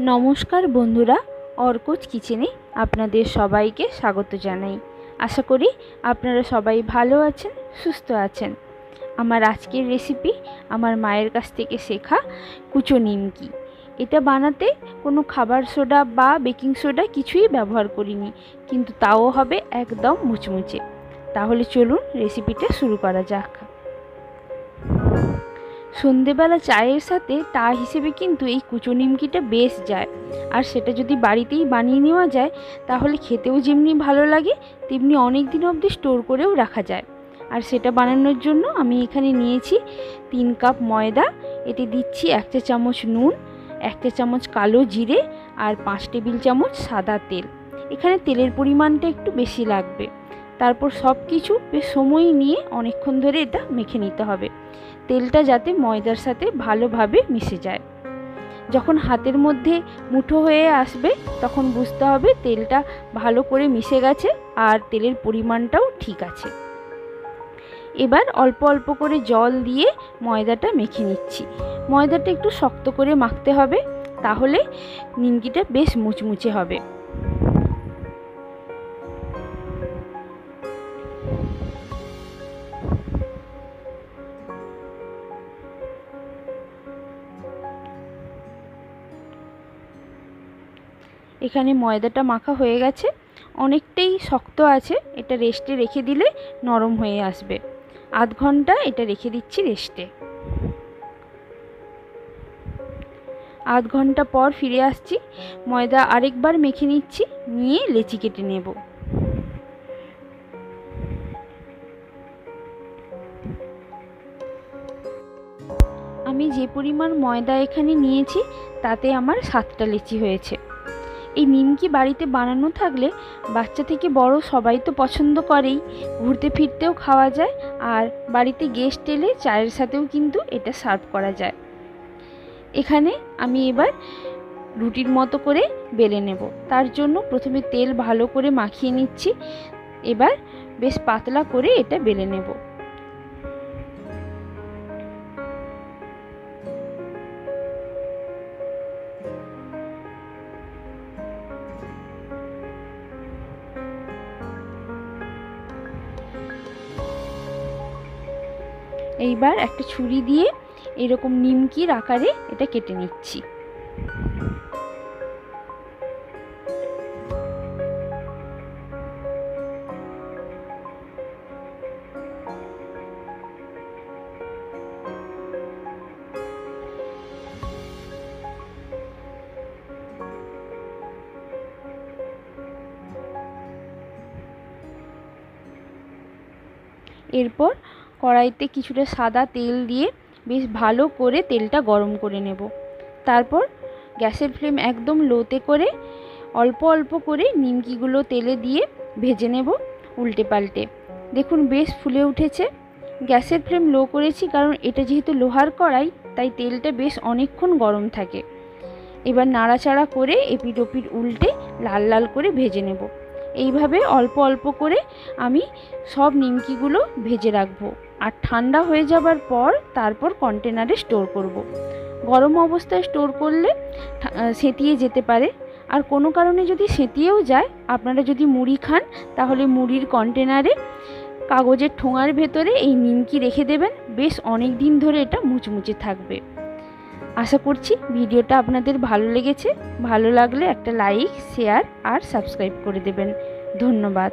নমস্কার বন্ধুরা, অর্কজ কিচেনে আপনাদের সবাইকে স্বাগত জানাই। আশা করি আপনারা সবাই ভালো আছেন, সুস্থ আছেন। আমার আজকের রেসিপি আমার মায়ের কাছ থেকে শেখা কুচো নিমকি। এটা বানাতে কোনো খাবার সোডা বা বেকিং সোডা কিছুই ব্যবহার করিনি, কিন্তু তাও হবে একদম মুচমুচে। তাহলে চলুন রেসিপিটা শুরু করা যাক। সন্ধেবেলা চায়ের সাথে টা হিসেবে কিন্তু এই কুচো নিমকিটা বেশ যায়, আর সেটা যদি বাড়িতেই বানিয়ে নেওয়া যায় তাহলে খেতেও যেমনি ভালো লাগে তেমনি অনেক দিন অবধি স্টোর করেও রাখা যায়। আর সেটা বানানোর জন্য আমি এখানে নিয়েছি 3 কাপ ময়দা, এতে দিচ্ছি 1 চা চামচ নুন, 1 চা চামচ কালো জিরে আর 5 টেবিল চামচ সাদা তেল। এখানে তেলের পরিমাণটা একটু বেশি লাগবে। তারপর সব কিছু বেশ সময় নিয়ে অনেকক্ষণ ধরে এটা মেখে নিতে হবে, তেলটা যাতে ময়দার সাথে ভালোভাবে মিশে যায়। যখন হাতের মধ্যে মুঠো হয়ে আসবে তখন বুঝতে হবে তেলটা ভালো করে মিশে গেছে আর তেলের পরিমাণটাও ঠিক আছে। এবার অল্প অল্প করে জল দিয়ে ময়দাটা মেখে নিচ্ছি। ময়দাটা একটু শক্ত করে মাখতে হবে, তাহলে নিমকিটা বেশ মুচমুচে হবে। এখানে ময়দাটা মাখা হয়ে গেছে, অনেকটাই শক্ত আছে। এটা রেস্টে রেখে দিলে নরম হয়ে আসবে। আধ ঘন্টা এটা রেখে দিচ্ছি রেস্টে। আধ ঘন্টা পর ফিরে আসছি। ময়দা আরেকবার মেখে নিচ্ছি, নিয়ে লেচি কেটে নেব। আমি যে পরিমাণ ময়দা এখানে নিয়েছি তাতে আমার 7টা লেচি হয়েছে। এই নিমকি বাড়িতে বানানো থাকলে বাচ্চা থেকে বড় সবাই তো পছন্দ করেই, ঘুরতে ফিরতেও খাওয়া যায়, আর বাড়িতে গেস্ট এলে চায়ের সাথেও কিন্তু এটা সার্ভ করা যায়। এখানে আমি এবার রুটির মতো করে বেলে নেব। তার জন্য প্রথমে তেল ভালো করে মাখিয়ে নিচ্ছি, এবার বেশ পাতলা করে এটা বেলে নেব। এইবার একটা ছুরি দিয়ে এরকম নিমকির আকারে এটা কেটে নিচ্ছি। এরপর কড়াইতে কিছুটা সাদা তেল দিয়ে বেশ ভালো করে তেলটা গরম করে নেব। তারপর গ্যাসের ফ্লেম একদম লোতে করে অল্প অল্প করে নিমকিগুলো তেলে দিয়ে ভেজে নেব উল্টে পাল্টে। দেখুন বেশ ফুলে উঠেছে। গ্যাসের ফ্লেম লো করেছি কারণ এটা যেহেতু লোহার কড়াই, তাই তেলটা বেশ অনেকক্ষণ গরম থাকে। এবার নাড়াচাড়া করে এপিট ওপিট উল্টে লাল লাল করে ভেজে নেব। এইভাবে অল্প অল্প করে আমি সব নিমকিগুলো ভেজে রাখবো, আর ঠান্ডা হয়ে যাবার পর তারপর কন্টেনারে স্টোর করব। গরম অবস্থায় স্টোর করলে সেঁতিয়ে যেতে পারে, আর কোনো কারণে যদি সেঁতিয়েও যায়, আপনারা যদি মুড়ি খান তাহলে মুড়ির কন্টেনারে কাগজের ঠোঙার ভেতরে এই নিমকি রেখে দেবেন, বেশ অনেক দিন ধরে এটা মুচমুচে থাকবে। আশা করছি ভিডিওটা আপনাদের ভালো লেগেছে। ভালো লাগলে একটা লাইক, শেয়ার আর সাবস্ক্রাইব করে দেবেন। ধন্যবাদ।